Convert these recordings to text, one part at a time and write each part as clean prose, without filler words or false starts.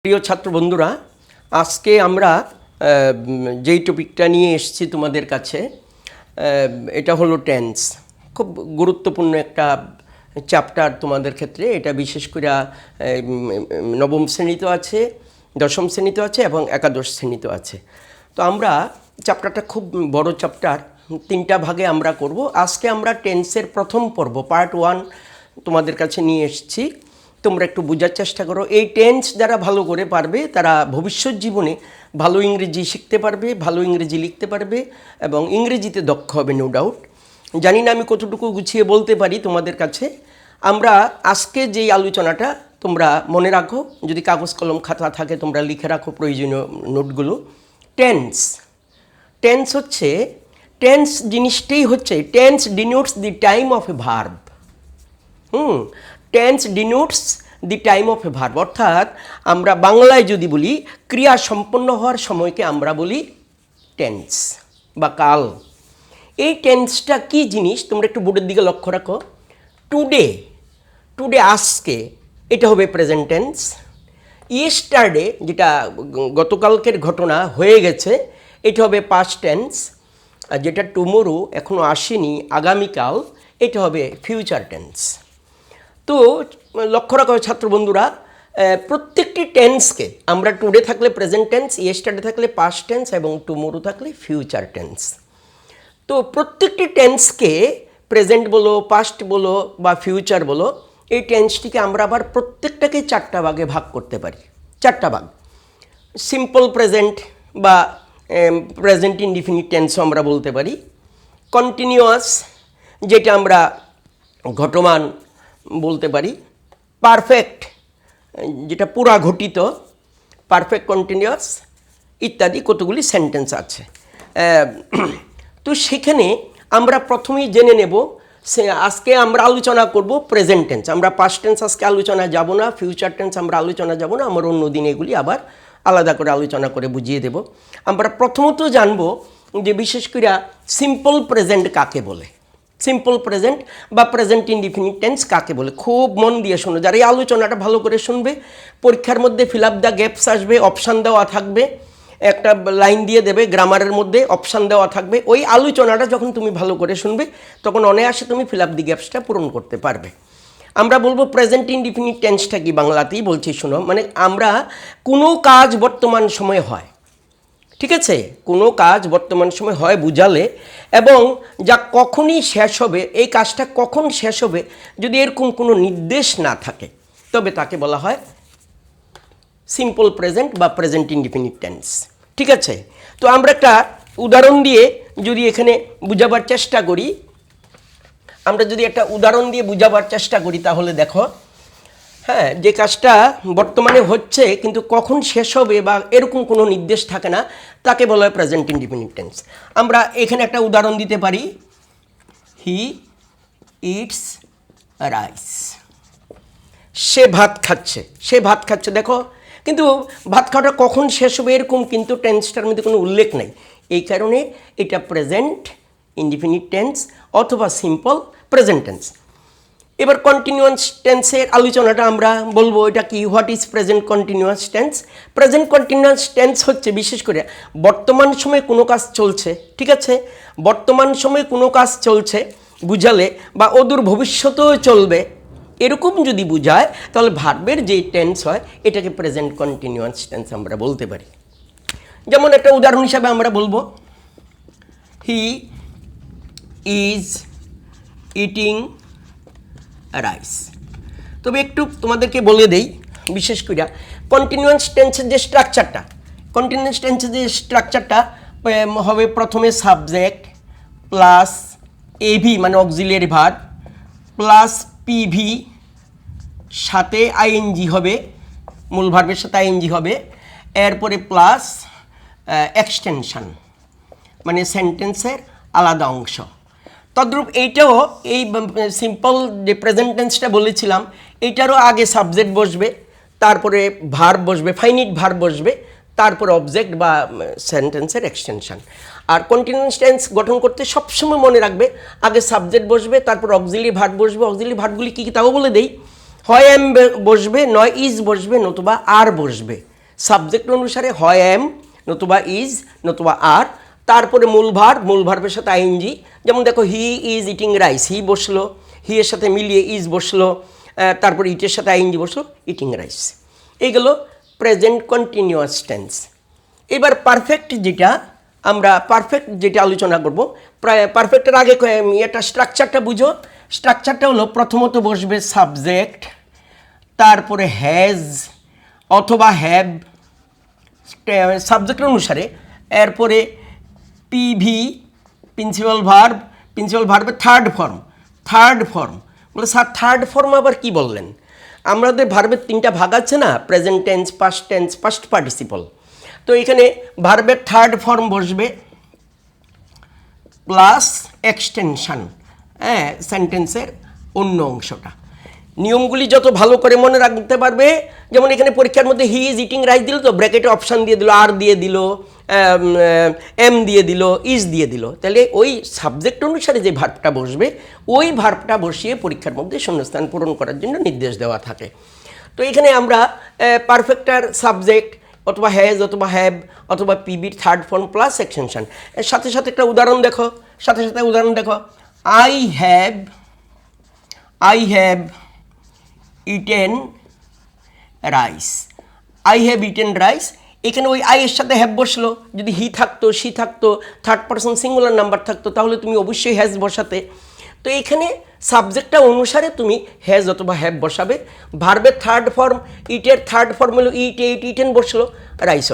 প্রিয় ছাত্র বন্ধুরা, আজকে আমরা যেই টপিকটা নিয়ে এসেছি তোমাদের কাছে, এটা হলো টেন্স। খুব গুরুত্বপূর্ণ একটা চ্যাপ্টার তোমাদের ক্ষেত্রে। এটা বিশেষ করে নবম শ্রেণীতেও আছে, দশম শ্রেণীতেও আছে এবং একাদশ শ্রেণীতেও আছে। তো আমরা চ্যাপ্টারটা খুব বড় চ্যাপ্টার, তিনটা ভাগে আমরা করব। আজকে আমরা টেন্সের প্রথম পর্ব পার্ট 1 তোমাদের কাছে নিয়ে এসেছি। তোমরা একটু বোঝার চেষ্টা করো। এই টেন্স যারা ভালো করে পারবে তারা ভবিষ্যৎ জীবনে ভালো ইংরেজি শিখতে পারবে, ভালো ইংরেজি লিখতে পারবে এবং ইংরেজিতে দক্ষ হবে, নো ডাউট। জানি না আমি কতটুকু গুছিয়ে বলতে পারি তোমাদের কাছে। আমরা আজকে যেই আলোচনাটা তোমরা মনে রাখো, যদি কাগজ কলম খাতা থাকে তোমরা লিখে রাখো প্রয়োজনীয় নোটগুলো। টেন্স টেন্স হচ্ছে, টেন্স জিনিসটাই হচ্ছে, tense denotes the time of A verb. Tense denotes the time of A verb, অর্থাৎ আমরা বাংলায় যদি বলি ক্রিয়া সম্পন্ন হওয়ার সময়কে আমরা বলি টেন্স বা কাল। এই টেন্সটা কি জিনিস তোমরা একটু বোর্ডের দিকে লক্ষ্য রাখো। টুডে, টুডে আজকে, এটা হবে প্রেজেন্ট টেন্স। ইয়েস্টারডে, যেটা গতকালকের ঘটনা হয়ে গেছে, এটা হবে পাস্ট টেন্স। আর যেটা টুমোরো, এখনও আসেনি, আগামীকাল, এটা হবে ফিউচার টেন্স। তো লক্ষ্য রাখো ছাত্র বন্ধুরা, প্রত্যেকটি টেন্সকে আমরা টুডে থাকলে প্রেজেন্ট টেন্স, ইয়েস্টারডে থাকলে পাস্ট টেন্স এবং টুমোরো থাকলে ফিউচার টেন্স। তো প্রত্যেকটি টেন্সকে, প্রেজেন্ট বলো, পাস্ট বলো বা ফিউচার বলো, এই টেন্সটিকে আমরা আবার প্রত্যেকটাকে চারটা ভাগে ভাগ করতে পারি। চারটা ভাগ। সিম্পল প্রেজেন্ট বা প্রেজেন্ট ইনডিফিনিট টেন্সও আমরা বলতে পারি। কন্টিনিউয়াস, যেটা আমরা ঘটমান বলতে পারি। পারফেক্ট, যেটা পুরা ঘটিত, পারফেক্ট কন্টিনিউয়াস ইত্যাদি কতগুলি সেন্টেন্স আছে। তো সেখানে আমরা প্রথমেই জেনে নেব, আজকে আমরা আলোচনা করব প্রেজেন্ট টেন্স। আমরা পাস্ট টেন্স আজকে আলোচনা যাব না, ফিউচার টেন্স আমরা আলোচনা যাব না, আমরা অন্য দিন এগুলি আবার আলাদা করে আলোচনা করে বুঝিয়ে দেব। আমরা প্রথমত জানব যে বিশেষ করে সিম্পল প্রেজেন্ট কাকে বলে, সিম্পল প্রেজেন্ট বা প্রেজেন্ট ইনডিফিনিট টেন্স কাকে বলে। খুব মন দিয়ে শোনো, যারা এই আলোচনাটা ভালো করে শুনবে, পরীক্ষার মধ্যে ফিল আপ দ্য গ্যাপস আসবে, অপশান দেওয়া থাকবে, একটা লাইন দিয়ে দেবে, গ্রামারের মধ্যে অপশান দেওয়া থাকবে। ওই আলোচনাটা যখন তুমি ভালো করে শুনবে তখন অনায়াসে তুমি ফিল আপ দি গ্যাপসটা পূরণ করতে পারবে। আমরা বলবো প্রেজেন্ট ইনডিফিনিট টেন্সটা কি, বাংলাতেই বলছি শোনো। মানে আমরা কোনো কাজ বর্তমান সময়ে হয়, ঠিক আছে, কোনো কাজ বর্তমান সময় হয় বুঝালে, এবং যা কখনই শেষ হবে, এই কাজটা কখন শেষ হবে যদি এরকম কোনো নির্দেশ না থাকে, তবে তাকে বলা হয় সিম্পল প্রেজেন্ট বা প্রেজেন্ট ইনডিফিনিট টেন্স। ঠিক আছে, তো আমরা একটা উদাহরণ দিয়ে যদি এখানে বুঝাবার চেষ্টা করি, আমরা যদি একটা উদাহরণ দিয়ে বুঝাবার চেষ্টা করি তাহলে দেখো, হ্যাঁ, যে কাজটা বর্তমানে হচ্ছে কিন্তু কখন শেষ হবে বা এরকম কোনো নির্দেশ থাকে না, তাকে বলা হয় প্রেজেন্ট ইনডিফিনিট টেন্স। আমরা এখানে একটা উদাহরণ দিতে পারি, হি ইটস রাইস। সে ভাত খাচ্ছে, সে ভাত খাচ্ছে। দেখো, কিন্তু ভাত খাওয়াটা কখন শেষ হবে এরকম কিন্তু টেন্সটার মধ্যে কোনো উল্লেখ নেই। এই কারণে এটা প্রেজেন্ট ইনডিফিনিট টেন্স অথবা সিম্পল প্রেজেন্ট টেন্স। এবার কন্টিনিউয়াস টেন্সের আলোচনাটা আমরা বলবো, এটা কি, what is present continuous tense. Present continuous tense হচ্ছে বিশেষ করে বর্তমান সময়ে কোনো কাজ চলছে, ঠিক আছে, বর্তমান সময়ে কোনো কাজ চলছে বুঝালে বা অদূর ভবিষ্যতেও চলবে এরকম যদি বুঝায় তাহলে ভার্বের যে টেন্স হয় এটাকে প্রেজেন্ট কন্টিনিউয়াস টেন্স আমরা বলতে পারি। যেমন একটা উদাহরণ হিসাবে আমরা বলবো, হি ইজ ইটিং রাইস। তবে একটু তোমাদেরকে বলে দেই, বিশেষ করে কন্টিনিউয়াস টেন্সের যে স্ট্রাকচারটা, কন্টিনিউয়াস টেন্সের যে স্ট্রাকচারটা হবে, প্রথমে সাবজেক্ট প্লাস এভি মানে অক্সিলিয়ারি ভার্ব প্লাস পিভি, সাথে আইএনজি হবে, মূল ভার্বের সাথে আইএনজি হবে, এরপরে প্লাস এক্সটেনশন মানে সেন্টেন্সের আলাদা অংশ। তদ্রূপ এইটাও, এই সিম্পল যে প্রেজেন্ট টেন্সটা বলেছিলাম, এইটারও আগে সাবজেক্ট বসবে, তারপরে ভার্ব বসবে, ফাইনিট ভার্ব বসবে, তারপরে অবজেক্ট বা সেন্টেন্সের এক্সটেনশন। আর কন্টিনিউয়াস টেন্স গঠন করতে সবসময় মনে রাখবে, আগে সাবজেক্ট বসবে, তারপর অক্সিলিয়ারি ভার্ব বসবে। অক্সিলিয়ারি ভার্বগুলি কী কী তাও বলে দেই, হয় এম বসবে, নয় ইজ বসবে, নতুবা আর বসবে। সাবজেক্ট অনুসারে হয় এম নতুবা ইজ নতুবা আর, তারপরে মূল ভার্বের সাথে আইএনজি। যেমন দেখো হি ইজ ইটিং রাইস, হি বসলো, হি এর সাথে মিলিয়ে ইজ বসলো, তারপরে ইটের সাথে আইএনজি বসলো, ইটিং রাইস। এইগুলো প্রেজেন্ট কন্টিনিউয়াস টেন্স। এবার পারফেক্ট যেটা আলোচনা করব, পারফেক্টের আগে এটা স্ট্রাকচারটা বুঝো। স্ট্রাকচারটা হলো প্রথমত বসবে সাবজেক্ট, তারপরে হ্যাজ অথবা হ্যাভ সাবজেক্ট অনুসারে, এরপরে পিভি প্রিন্সিপাল ভার্বের থার্ড ফর্ম। বলে স্যার থার্ড ফর্ম আবার কি বললেন? আমাদের ভার্বের 3টা ভাগ আছে না, present tense, past tense, past participle. তো এখানে ভার্বের থার্ড ফর্ম বসবে প্লাস এক্সটেনশন, সেন্টেন্সের অন্য অংশটা। নিয়মগুলি যত ভালো করে মনে রাখতে পারবে, যেমন এখানে পরীক্ষার মধ্যে হি ইজ ইটিং রাইস দিল, তো ব্র্যাকেটে অপশান দিয়ে দিল, আর দিয়ে দিল, এম দিয়ে দিল, ইজ দিয়ে দিল, তাহলে ওই সাবজেক্ট অনুসারে যে ভার্বটা বসবে ওই ভার্বটা বসিয়ে পরীক্ষার মধ্যে শূন্যস্থান পূরণ করার জন্য নির্দেশ দেওয়া থাকে। তো এখানে আমরা পারফেক্টার সাবজেক্ট অথবা হ্যাজ অথবা হ্যাভ অথবা পিবির থার্ড ফর্ম প্লাস এক্সটেনশন। এর সাথে সাথে একটা উদাহরণ দেখো, আই হ্যাভ ইটেন রাইস, এখানে ওই আই এর সাথে হ্যাভ বসলো। যদি হি থাকতো, সি থাকতো, থার্ড পারসন সিঙ্গুলার নাম্বার থাকতো, তাহলে তুমি অবশ্যই হ্যাজ বসাতে। তো এখানে সাবজেক্টটা অনুসারে তুমি হ্যাজ অথবা হ্যাভ বসাবে। ভার্বের থার্ড ফর্ম, ইটের থার্ড ফর্ম হলো ইটেন বসলো, রাইস।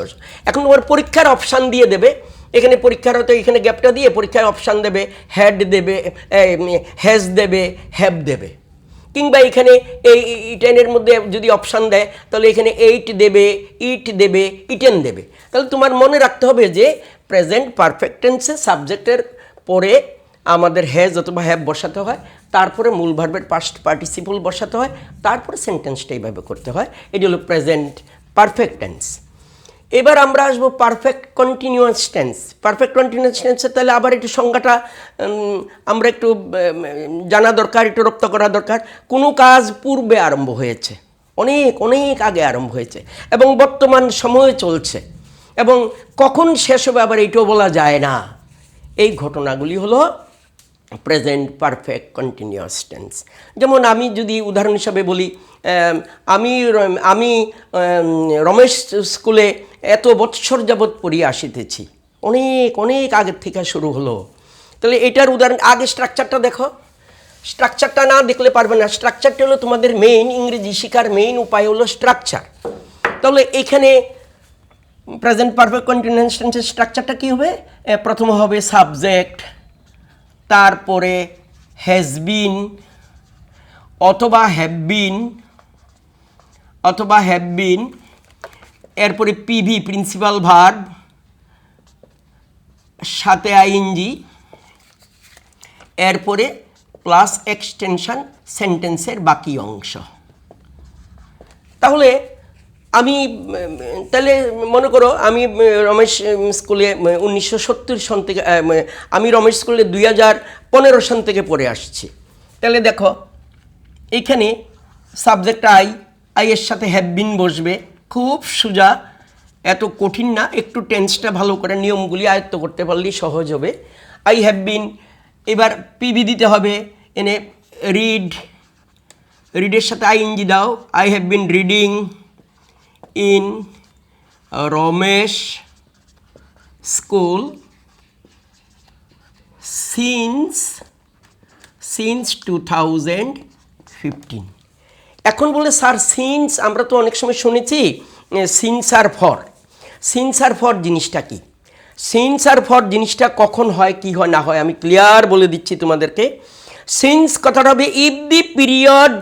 এখন তোমার পরীক্ষার অপশান দিয়ে দেবে, এখানে পরীক্ষার হয়তো এখানে গ্যাপটা দিয়ে পরীক্ষার অপশান দেবে, হ্যাড দেবে, হ্যাজ দেবে, হ্যাভ দেবে। কিংবা এখানে এই ইটেনের মধ্যে যদি অপশান দেয় তাহলে এখানে ইট দেবে, ইটেন দেবে। তাহলে তোমার মনে রাখতে হবে যে প্রেজেন্ট পারফেক্ট টেন্সে সাবজেক্টের পরে আমাদের হ্যাজ অথবা হ্যাভ বসাতে হয়, তারপরে মূল ভার্বের পাস্ট পার্টিসিপল বসাতে হয়, তারপরে সেন্টেন্সটা এইভাবে করতে হয়। এটি হলো প্রেজেন্ট পারফেক্ট টেন্স। এবার আমরা আসবো পারফেক্ট কন্টিনিউয়াস টেন্সে। তাহলে আবার একটু সংজ্ঞাটা আমরা একটু জানা দরকার, একটু রপ্ত করা দরকার। কোনো কাজ পূর্বে আরম্ভ হয়েছে, অনেক আগে আরম্ভ হয়েছে এবং বর্তমান সময়ে চলছে, এবং কখন শেষ হবে আবার এইটাও বলা যায় না। এই ঘটনাগুলি হলো প্রেজেন্ট পারফেক্ট কন্টিনিউয়াস টেন্স। যেমন আমি যদি উদাহরণ হিসাবে বলি, আমি রমেশ স্কুলে এত বৎসর যাবৎ পড়িয়া আসিতেছি, অনেক আগের থেকে শুরু হলো। তাহলে এটার উদাহরণ, আগে স্ট্রাকচারটা দেখো। স্ট্রাকচারটা না দেখলে পারবে না। স্ট্রাকচারটা হলো তোমাদের ইংরেজি শেখার মেইন উপায় হলো স্ট্রাকচার। তাহলে এখানে প্রেজেন্ট পারফেক্ট কন্টিনিউয়াস টেন্সের স্ট্রাকচারটা কী হবে? প্রথম হবে সাবজেক্ট, তারপরে হ্যাজ বিন অথবা হ্যাভ বিন, এরপরে পিভি প্রিন্সিপাল ভার্ব, সাথে আইএনজি, এরপরে প্লাস এক্সটেনশন সেন্টেন্সের বাকি অংশ। তাহলে মনে করো আমি রমেশ স্কুলে 1970 সন থেকে, আমি রমেশ স্কুলে 2015 সন থেকে পড়ে আসছি। তাহলে দেখো এইখানে সাবজেক্ট আই এর সাথে হ্যাভ বিন বসবে, খুব সোজা, এত কঠিন না। একটু টেন্সটা ভালো করে নিয়মগুলি আয়ত্ত করতে পারলেই সহজ হবে। আই হ্যাভ বিন, এবার পিভি দিতে হবে, এনে রিডের সাথে আইএনজি দাও। I have been reading in Ramesh school since 2015। এখন বলে স্যার সিন্স, আমরা তো অনেক সময় শুনেছি সিন্স আর ফর জিনিসটা কি? সিন্স আর ফর জিনিসটা কখন হয়, কি হয় না হয় আমি ক্লিয়ার বলে দিচ্ছি তোমাদেরকে। সিন্স কথাটা হবে if the period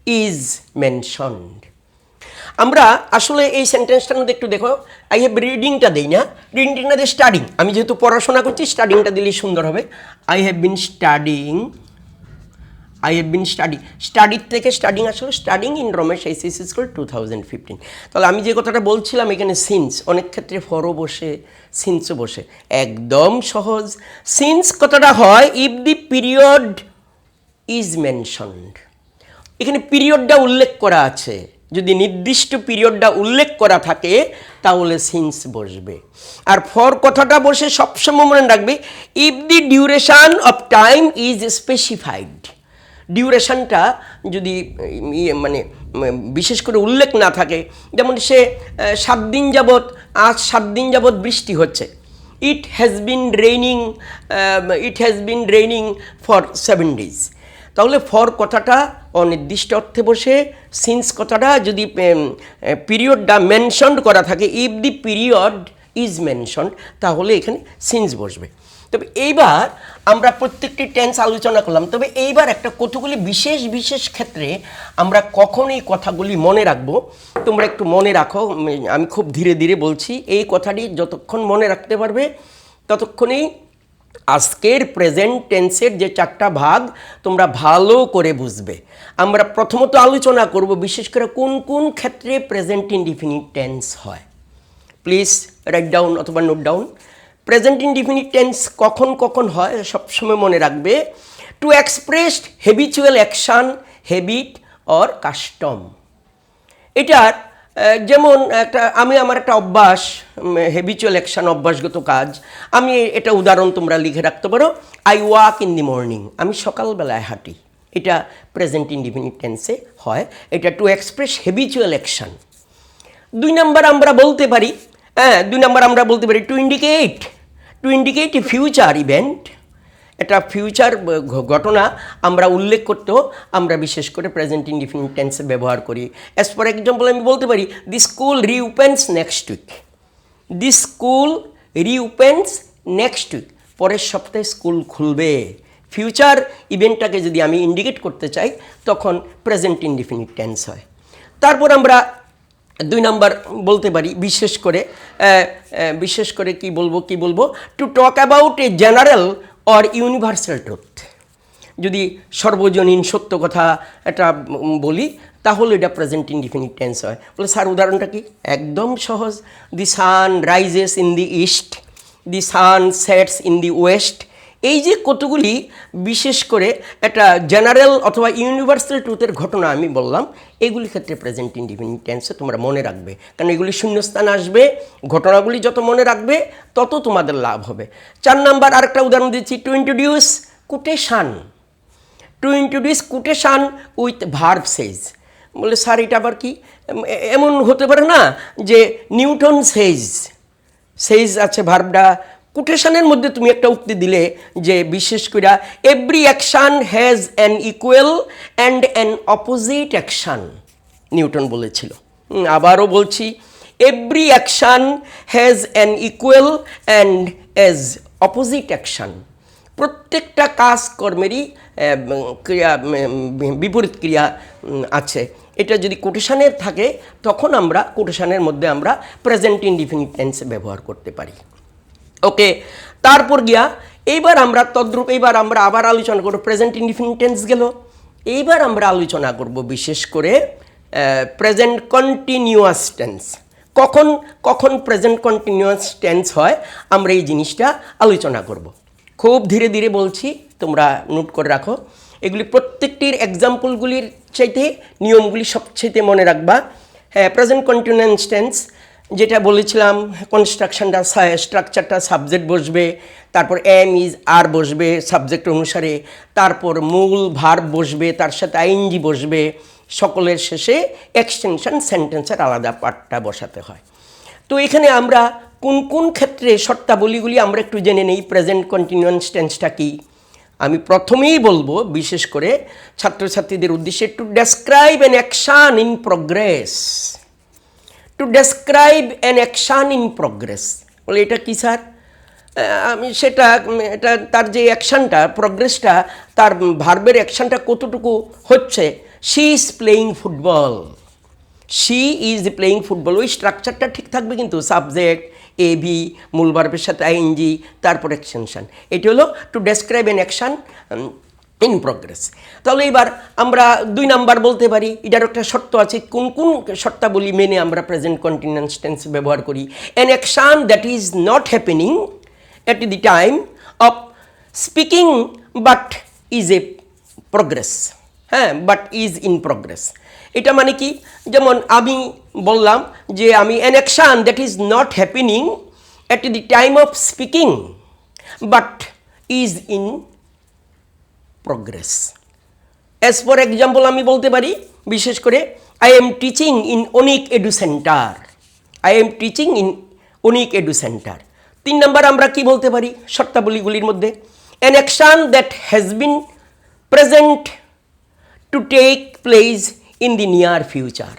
is mentioned. আমরা আসলে এই সেন্টেন্সটার মধ্যে একটু দেখো, আই হ্যাভ রিডিংটা দিই না, রিডিংটা দিয়ে স্টাডিং, আমি যেহেতু পড়াশোনা করছি স্টাডিংটা দিলেই সুন্দর হবে। আই হ্যাভ বিন স্টাডিং, স্টাডির থেকে স্টাডিং আসলে studying in Ramesh HSC school 2015। তাহলে আমি যে কথাটা বলছিলাম এখানে সিন্স, অনেক ক্ষেত্রে ফরও বসে, সিন্সও বসে, একদম সহজ। সিন্স কথাটা হয় if the period is mentioned. এখানে পিরিয়ডটা উল্লেখ করা আছে, যদি নির্দিষ্ট পিরিয়ডটা উল্লেখ করা থাকে তাহলে সিন্স বসবে। আর ফর কথাটা বসে সবসময় মনে রাখবে, if the duration of time is specified. ডিউরেশনটা যদি মানে বিশেষ করে উল্লেখ না থাকে, যেমন সে 7 দিন যাবৎ, আজ 7 দিন যাবৎ বৃষ্টি হচ্ছে, ইট has been raining for 7 days, তাহলে ফর কথাটা অনির্দিষ্ট অর্থে বসে, সিন্স কথাটা যদি পিরিয়ডটা মেনশনড করা থাকে, if the period is mentioned, তাহলে এখানে সিন্স বসবে। তবে এইবার আমরা প্রত্যেকটি টেন্স আলোচনা করলাম, তবে এইবার একটা কতগুলি বিশেষ বিশেষ ক্ষেত্রে আমরা কখন এই কথাগুলি মনে রাখবো, তোমরা একটু মনে রাখো। আমি খুব ধীরে ধীরে বলছি, এই কথাটি যতক্ষণ মনে রাখতে পারবে ততক্ষণেই আজকের প্রেজেন্ট টেন্সের যে 4টা ভাগ তোমরা ভালো করে বুঝবে। আমরা প্রথমত আলোচনা করব বিশেষ করে কোন কোন ক্ষেত্রে প্রেজেন্ট ইনডিফিনিট টেন্স হয়। প্লিজ রাইট ডাউন অথবা note down. Present indefinite tense কখন কখন হয় সবসময় মনে রাখবে, to express habitual action, habit or custom. এটার যেমন আমার একটা অভ্যাস, হ্যাবিচুয়াল অ্যাকশান, অভ্যাসগত কাজ, আমি এটা উদাহরণ তোমরা লিখে রাখতে পারো, I walk in the morning, আমি সকালবেলায় হাঁটি, এটা প্রেজেন্ট ইনডিফিনিট টেন্সে হয়, এটা টু এক্সপ্রেস হ্যাবিচুয়াল অ্যাকশান। 2 নম্বর আমরা বলতে পারি, টু ইন্ডিকেট ফিউচার ইভেন্ট, এটা ফিউচার ঘটনা আমরা উল্লেখ করতেও আমরা বিশেষ করে প্রেজেন্ট ইনডিফিনিট টেন্সে ব্যবহার করি। অ্যাজ ফর এক্সাম্পল আমি বলতে পারি, the school reopens next week, the school reopens next week, পরের সপ্তাহে স্কুল খুলবে। ফিউচার ইভেন্টটাকে যদি আমি ইন্ডিকেট করতে চাই তখন প্রেজেন্ট ইনডিফিনিট টেন্স হয়। তারপর আমরা 2 নম্বর বলতে পারি, বিশেষ করে কি বলবো, to talk about a general or universal truth. যদি সর্বজনীন সত্য কথা এটা বলি তাহলে এটা প্রেজেন্ট ইনডিফিনিট টেন্স হয়। বলে স্যার উদাহরণটা কি? একদম সহজ, the sun rises in the east, the sun sets in the west. এই যে কতগুলি বিশেষ করে একটা জেনারেল অথবা ইউনিভার্সাল ট্রুথের ঘটনা আমি বললাম, এগুলির ক্ষেত্রে প্রেজেন্ট ইনডিফিনিট টেন্সে তোমরা মনে রাখবে, কারণ এগুলি শূন্যস্থান আসবে। ঘটনাগুলি যত মনে রাখবে তত তোমাদের লাভ হবে। 4 নম্বর আরেকটা উদাহরণ দিচ্ছি, to introduce quotation, to introduce quotation with verb says. বলে স্যার এটা আবার কি? এমন হতে পারে না যে নিউটন সেজ আছে ভার্বটা, কোটেশনের মধ্যে তুমি একটা উক্তি দিলে যে বিশেষ করে every action has an equal and an opposite action, Newton বলেছিল। আবারও বলছি, every action has an equal and as opposite action. প্রত্যেকটা কাজকর্মেরই বিপরীত ক্রিয়া আছে। এটা যদি কোটেশনের থাকে তখন আমরা কোটেশনের মধ্যে আমরা প্রেজেন্ট ইনডিফিনিট টেন্সে ব্যবহার করতে পারি। ওকে, তারপর গিয়া এইবার আমরা আবার আলোচনা করব, প্রেজেন্ট ইনডিফিনিট টেন্স গেল। এইবার আমরা আলোচনা করব বিশেষ করে প্রেজেন্ট কন্টিনিউয়াস টেন্স। কখন প্রেজেন্ট কন্টিনিউয়াস টেন্স হয় আমরা এই জিনিসটা আলোচনা করব। খুব ধীরে ধীরে বলছি, তোমরা নোট করে রাখো। এগুলি প্রত্যেকটির এক্সাম্পলগুলির চাইতে নিয়মগুলি সবচেয়ে মনে রাখবা। হ্যাঁ, প্রেজেন্ট কন্টিনিউয়াস টেন্স যেটা বলেছিলাম, কনস্ট্রাকশনটা স্ট্রাকচারটা সাবজেক্ট বসবে, তারপর এম ইজ আর বসবে সাবজেক্ট অনুসারে, তারপর মূল ভার্ব বসবে, তার সাথে আইএনজি বসবে, সকলের শেষে এক্সটেনশন সেন্টেন্সের আলাদা পার্টটা বসাতে হয়। তো এখানে আমরা কোন কোন ক্ষেত্রে শর্তাবলীগুলি আমরা একটু জেনে নেই। প্রেজেন্ট কন্টিনিউয়াস টেন্সটা কি আমি প্রথমেই বলবো, বিশেষ করে ছাত্রছাত্রীদের উদ্দেশ্যে, two describe an action in progress. Two describe an action in progress, বলে এটা কি স্যার? এটা তার যে অ্যাকশানটা, প্রগ্রেসটা, তার ভার্বের অ্যাকশানটা কতটুকু হচ্ছে। She is playing football, she is playing football, ওই স্ট্রাকচারটা ঠিক থাকবে কিন্তু সাবজেক্ট এ বি, মূল ভার্বের সাথে আইএনজি, তারপর এক্সটেনশন। এটি হলো two describe an action in progress. তাহলে এবার আমরা 2 নাম্বার বলতে পারি, এটার একটা শর্ত আছে। কোন কোন শর্তাবলী মেনে আমরা প্রেজেন্ট কন্টিনিউয়াস টেন্স ব্যবহার করি? An action that is not happening at the time of speaking but is a progress, হ্যাঁ, বাট ইজ ইন প্রগ্রেস। এটা মানে কি, যেমন আমি বললাম যে আমি an action that is not happening at the time of speaking but is in progress. As for example আমি বলতে পারি বিশেষ করে I am teaching in Anik edu centre, I am teaching in Anik edu centre. 3 নম্বর আমরা কি বলতে পারি শর্তাবলীগুলির মধ্যে, an action that has been present to take place in the near future.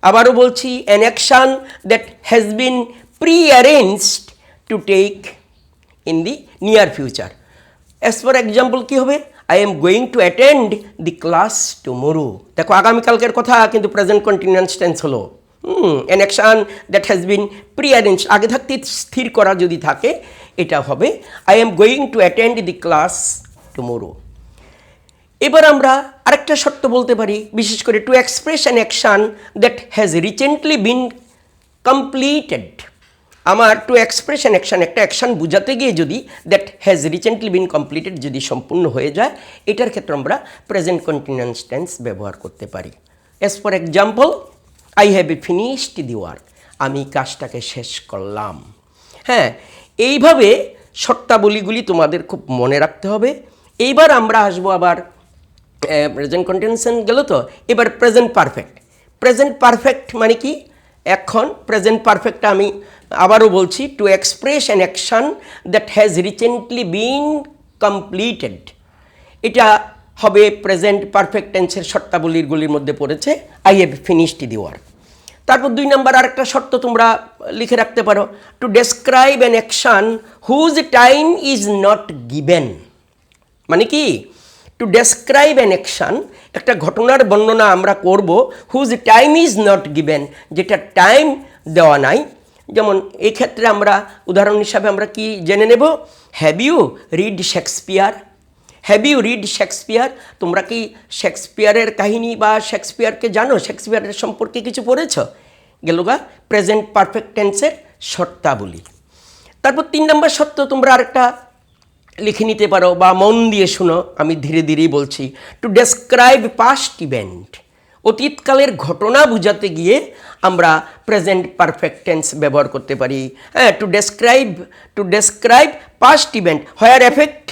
আবারও বলছি, an action that has been pre arranged to take in the near future. As for example কী হবে, I am going to attend the class tomorrow. দেখো আগামীকালকের কথা কিন্তু present continuous tense হলো। An action that has been pre arrange, আগে থাকতে স্থির করা যদি থাকে এটা হবে I am going to attend the class tomorrow. এবার আমরা আরেকটা শর্ত বলতে পারি বিশেষ করে two express an action that has recently been completed. আমার টু এক্সপ্রেস অ্যান অ্যাকশন, একটা অ্যাকশন বোঝাতে গিয়ে যদি that has recently been completed যদি সম্পূর্ণ হয়ে যায়, এটার ক্ষেত্রে আমরা প্রেজেন্ট কন্টিনিউয়াস টেন্স ব্যবহার করতে পারি। As for example I have finished the work, আমি কাজটাকে শেষ করলাম। হ্যাঁ, এইভাবে শর্তাবলীগুলি তোমাদের খুব মনে রাখতে হবে। এইবার আমরা আসবো আবার প্রেজেন্ট কন্টিনিউয়াস গেল তো, এবার প্রেজেন্ট পারফেক্ট। প্রেজেন্ট পারফেক্ট মানে কি, এখন প্রেজেন্ট পারফেক্টটা আমি আবারও বলছি, to express an action that has recently been completed, এটা হবে প্রেজেন্ট পারফেক্ট টেন্সের শর্তাবলীগুলির মধ্যে পড়েছে I have finished the work. তারপর 2 নম্বর আরেকটা শর্ত তোমরা লিখে রাখতে পারো, to describe an action whose time is not given. মানে কি, টু ডেসক্রাইব অ্যান অ্যাকশন, একটা ঘটনার বর্ণনা আমরা করব whose time is not given, যেটা টাইম দেওয়া নাই। যেমন এই ক্ষেত্রে আমরা উদাহরণ হিসাবে আমরা কি জেনে নেব, have you read Shakespeare, have you read Shakespeare, তোমরা কি শেক্সপিয়ারের কাহিনী বা শেক্সপিয়ারকে জানো, শেক্সপিয়ারের সম্পর্কে কিছু পড়েছ, গেলগা প্রেজেন্ট পারফেক্ট টেন্সের শর্তাবলী। তারপর 3 নম্বর শর্ত তোমরা আরেকটা লিখে নিতে পারো বা মন দিয়ে শুনো, আমি ধীরে ধীরেই বলছি, টু ডেসক্রাইব পাস্ট ইভেন্ট, অতীতকালের ঘটনা বোঝাতে গিয়ে আমরা প্রেজেন্ট পারফেক্ট টেন্স ব্যবহার করতে পারি। হ্যাঁ, to describe past event where effect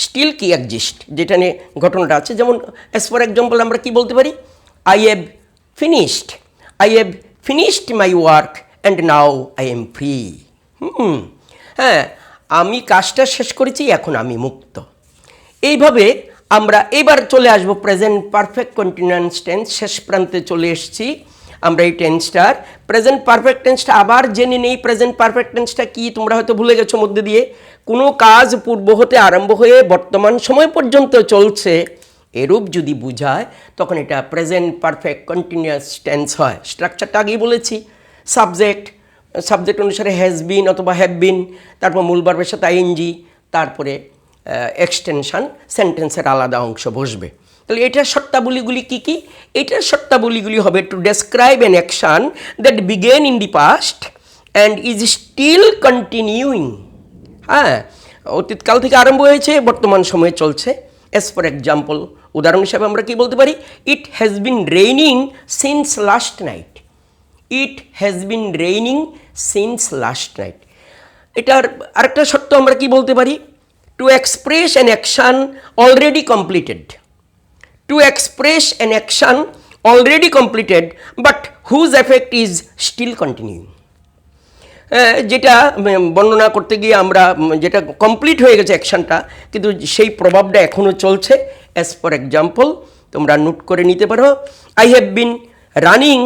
still কি এক্সিস্ট, যেটা নিয়ে ঘটনাটা আছে। যেমন অ্যাজ ফর এক্সাম্পল আমরা কি বলতে পারি, I have finished my work and now I am free. হ্যাঁ, আমি কাজটা শেষ করেছি, এখন আমি মুক্ত। এইভাবে আমরা এবার চলে আসব প্রেজেন্ট পারফেক্ট কন্টিনিউয়াস টেন্স, শেষ প্রান্তে চলে এসেছি আমরা এই টেন্সটার। প্রেজেন্ট পারফেক্ট টেন্সটা আবার জেনে নেই, প্রেজেন্ট পারফেক্ট টেন্সটা কি তোমরা হয়তো ভুলে গেছো মধ্যে দিয়ে। কোনো কাজ পূর্ব হতে আরম্ভ হয়ে বর্তমান সময় পর্যন্ত চলছে, এরূপ যদি বোঝায় তখন এটা প্রেজেন্ট পারফেক্ট কন্টিনিউয়াস টেন্স হয়। স্ট্রাকচারটা আগেই বলেছি, সাবজেক্ট অনুসারে হ্যাজ বিন অথবা হ্যাভ বিন, তারপর মূল ভার্বের সাথে আইএনজি, তারপরে এক্সটেনশন, সেন্টেন্সের আলাদা অংশ বসবে। তাহলে এটার শর্তাবলীগুলি কী কী, এটার শর্তাবলীগুলি হবে to describe an action that began in the past and is still continuing. হ্যাঁ, অতীতকাল থেকে আরম্ভ হয়েছে, বর্তমান সময়ে চলছে। অ্যাজ ফর এক্সাম্পল উদাহরণ হিসাবে আমরা কি বলতে পারি, it has been raining since last night, it has been raining since last night. এটার আরেকটা শর্ত আমরা কি বলতে পারি, to express an action already completed, to express an action already completed but whose effect is still continuing. যেটা বর্ণনা করতে গিয়ে আমরা যেটা কমপ্লিট হয়ে গেছে অ্যাকশনটা, কিন্তু সেই প্রভাবটা এখনও চলছে। অ্যাজ ফর এক্সাম্পল তোমরা নোট করে নিতে পারো, I have been running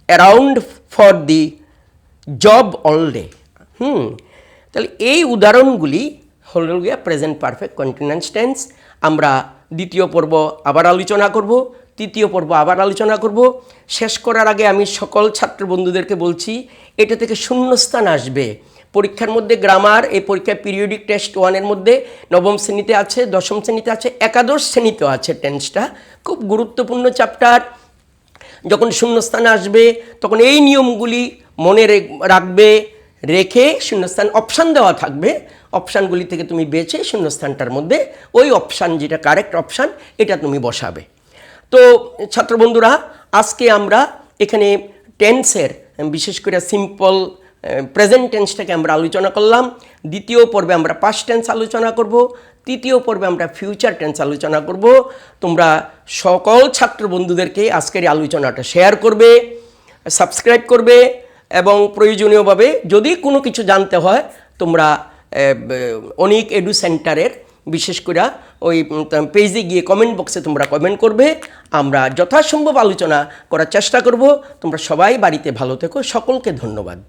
around for the job all day. তাহলে এই উদাহরণগুলি হলো গিয়ে প্রেজেন্ট পারফেক্ট কন্টিনিউয়াস টেন্স। আমরা দ্বিতীয় পর্ব আবার আলোচনা করব, তৃতীয় পর্ব আবার আলোচনা করব। শেষ করার আগে আমি সকল ছাত্র বন্ধুদেরকে বলছি, এটা থেকে শূন্যস্থান আসবে পরীক্ষার মধ্যে। গ্রামার এই পরীক্ষায় পিরিয়ডিক টেস্ট 1-এর মধ্যে 9ম শ্রেণীতে আছে, 10ম শ্রেণীতে আছে, একাদশ শ্রেণীতেও আছে। টেন্সটা খুব গুরুত্বপূর্ণ চ্যাপ্টার। যখন শূন্যস্থান আসবে তখন এই নিয়মগুলি মনে রাখবে, রেখে শূন্যস্থান অপশান দেওয়া থাকবে, অপশানগুলি থেকে তুমি বেছে শূন্যস্থানটার মধ্যে ওই অপশান যেটা কারেক্ট অপশান এটা তুমি বসাবে। তো ছাত্র বন্ধুরা, আজকে আমরা এখানে টেন্সের বিশেষ করে সিম্পল প্রেজেন্ট টেন্সটাকে আমরা আলোচনা করলাম। দ্বিতীয় পর্বে আমরা পাস্ট টেন্স আলোচনা করব, তৃতীয় পর্বে আমরা ফিউচার টেন্স আলোচনা করব। তোমরা সকল ছাত্র বন্ধুদেরকে আজকের এই আলোচনাটা শেয়ার করবে, সাবস্ক্রাইব করবে এবং প্রয়োজনীয়ভাবে যদি কোনো কিছু জানতে হয় তোমরা অনিক এডু সেন্টারের বিশেষ করে ওই পেজে গিয়ে কমেন্ট বক্সে তোমরা কমেন্ট করবে। আমরা যথাসম্ভব আলোচনা করার চেষ্টা করব। তোমরা সবাই বাড়িতে ভালো থেকো। সকলকে ধন্যবাদ।